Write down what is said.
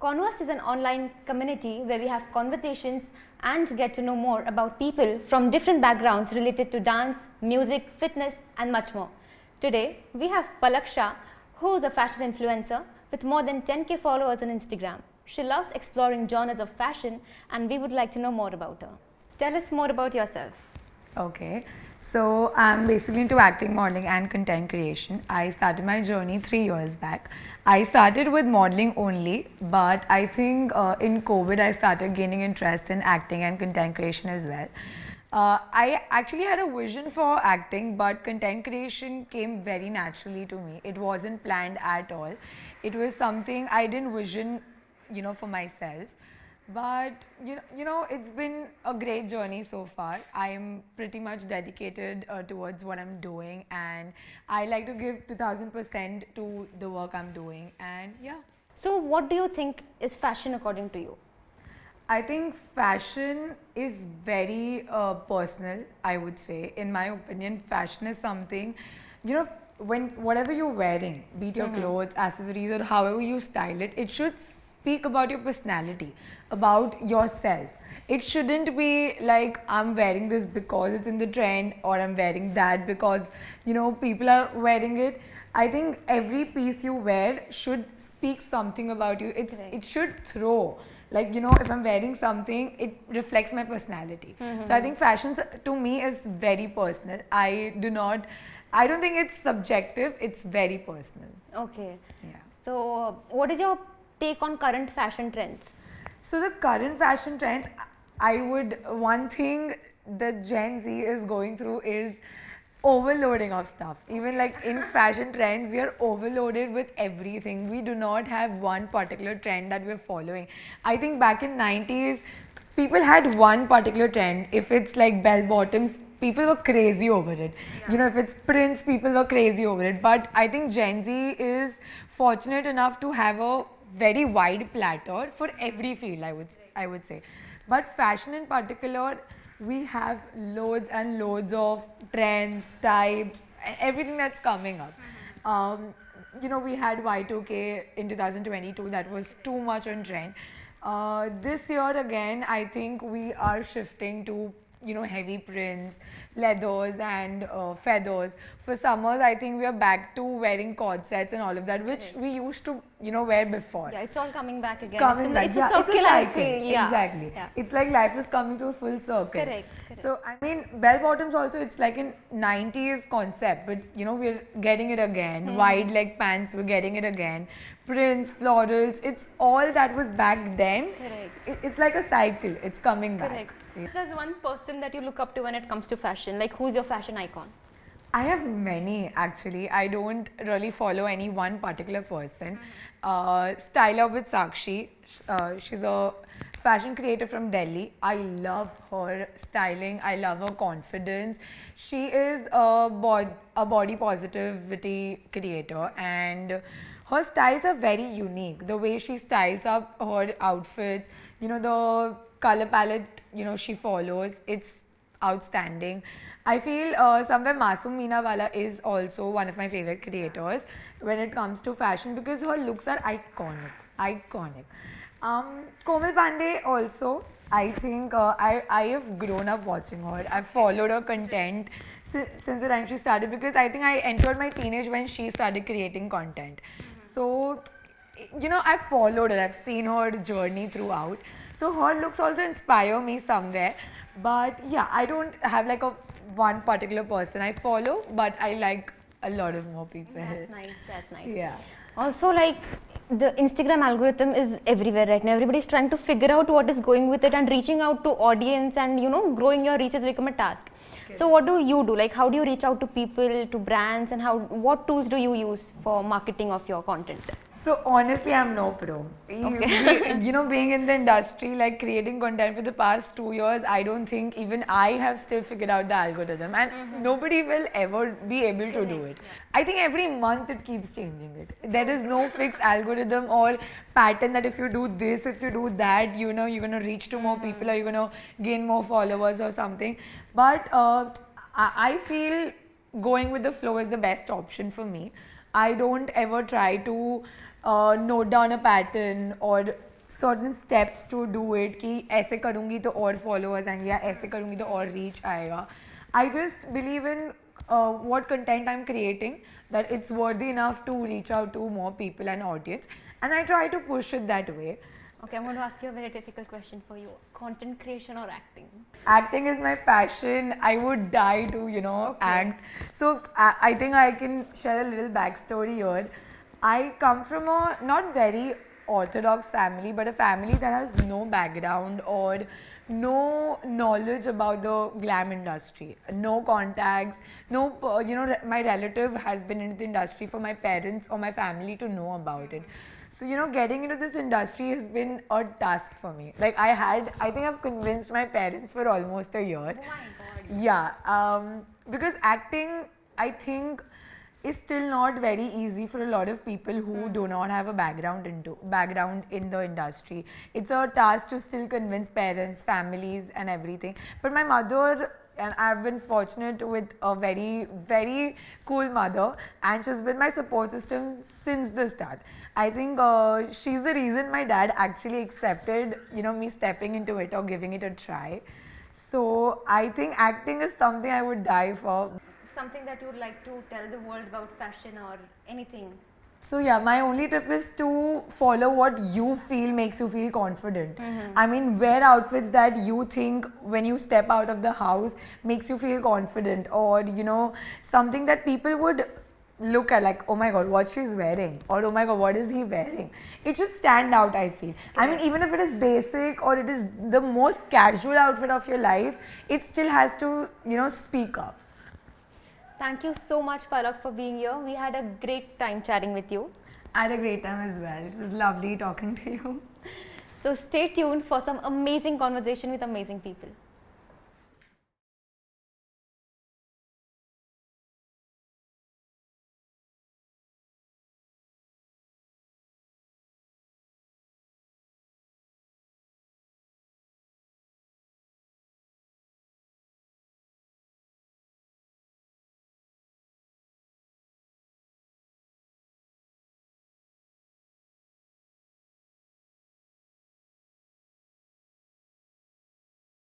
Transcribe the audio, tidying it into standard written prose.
Converse is an online community where we have conversations and get to know more about people from different backgrounds related to dance, music, fitness and much more. Today, we have PALAK, who is a fashion influencer with more than 10k followers on Instagram. She loves exploring genres of fashion and we would like to know more about her. Tell us more about yourself. Okay, so I'm basically into acting, modeling and content creation. I started my journey 3 years back. I started with modeling only, but I think in COVID I started gaining interest in acting and content creation as well. I actually had a vision for acting, but content creation came very naturally to me. It wasn't planned at all. It was something I didn't vision, for myself. But it's been a great journey so far. I'm pretty much dedicated towards what I'm doing, and I like to give 2000% to the work I'm doing. And yeah. So what do you think is fashion according to you? I think fashion is very personal, I would say. In my opinion, fashion is something, when whatever you're wearing, be it your clothes, accessories, or however you style it, it should speak about your personality, about yourself. It shouldn't be like I'm wearing this because it's in the trend, or I'm wearing that because people are wearing it. I think every piece you wear should speak something about you. It should throw, like if I'm wearing something, it reflects my personality. So I think fashion to me is very personal. I don't think it's subjective, it's very personal. Okay. Yeah. So what is your take on current fashion trends? So the current fashion trends, one thing that Gen Z is going through is overloading of stuff. Even like in fashion trends, we are overloaded with everything. We do not have one particular trend that we're following. I think back in 90s, people had one particular trend. If it's like bell bottoms, people were crazy over it. If it's prints, people were crazy over it. But I think Gen Z is fortunate enough to have a very wide platter for every field, I would say. But fashion in particular, we have loads and loads of trends, types, everything that's coming up. We had Y2K in 2022, that was too much on trend. This year again, I think we are shifting to heavy prints, leathers and feathers. For summers, I think we are back to wearing cord sets and all of that, which we used to wear before. Yeah, it's all coming back again. It's a circle, I feel. Yeah. Exactly. Yeah. It's like life is coming to a full circle. Correct. So I mean, bell bottoms also, it's like an 90s concept, but we're getting it again. Wide leg pants, we're getting it again. Prints, florals, it's all that was back then. Correct. It's like a cycle. It's coming back. Correct. There's one person that you look up to when it comes to fashion. Like, who's your fashion icon? I have many actually. I don't really follow any one particular person. Styler with Sakshi. She's a fashion creator from Delhi. I love her styling. I love her confidence. She is a body positivity creator, and her styles are very unique. The way she styles up her outfits, the color palette, she follows, it's outstanding. I feel somewhere Masoom Meenawala is also one of my favorite creators when it comes to fashion, because her looks are iconic. Komal Pandey also, I think I have grown up watching her. I've followed her content since the time she started, because I think I entered my teenage when she started creating content. So, I've followed her, I've seen her journey throughout. So her looks also inspire me somewhere. But yeah, I don't have like one particular person I follow, but I like a lot of more people. That's nice. Yeah. Also, like, the Instagram algorithm is everywhere right now. Everybody's trying to figure out what is going with it, and reaching out to audience and growing your reach has become a task. Okay. So what do you do? Like, how do you reach out to people, to brands, and what tools do you use for marketing of your content? So honestly, I'm no pro. Okay. Being in the industry, like creating content for the past 2 years, I don't think even I have still figured out the algorithm, and nobody will ever be able to do it. I think every month it keeps changing it. There is no fixed algorithm or pattern that if you do this, if you do that, you're going to reach to more people, or you're going to gain more followers or something. But I feel going with the flow is the best option for me. I don't ever try to note down a pattern or certain steps to do it कि ऐसे करूँगी तो और followers आएंगे या ऐसे करूँगी तो और reach आएगा. I just believe in what content I'm creating, that it's worthy enough to reach out to more people and audience, and I try to push it that way. Okay, I'm going to ask you a very difficult question for you. Content creation or acting? Acting is my passion. I would die to, act. So I think I can share a little backstory here. I come from a not very orthodox family, but a family that has no background or no knowledge about the glam industry, no contacts, no, my relative has been into the industry for my parents or my family to know about it. So, getting into this industry has been a task for me. Like I think I've convinced my parents for almost a year. Oh my God. Yeah, because acting, I think, is still not very easy for a lot of people who do not have a background in the industry. It's a task to still convince parents, families, and everything. But my mother, and I've been fortunate with a very, very cool mother, and she's been my support system since the start. I think she's the reason my dad actually accepted, me stepping into it or giving it a try. So I think acting is something I would die for. Something that you would like to tell the world about fashion or anything? So yeah, my only tip is to follow what you feel makes you feel confident. I mean, wear outfits that you think when you step out of the house makes you feel confident, or something that people would look at like, oh my god, what she's wearing, or oh my god, what is he wearing. It should stand out, I feel. I mean, even if it is basic or it is the most casual outfit of your life, it still has to, speak up. Thank you so much, Palak, for being here. We had a great time chatting with you. I had a great time as well. It was lovely talking to you. So stay tuned for some amazing conversation with amazing people.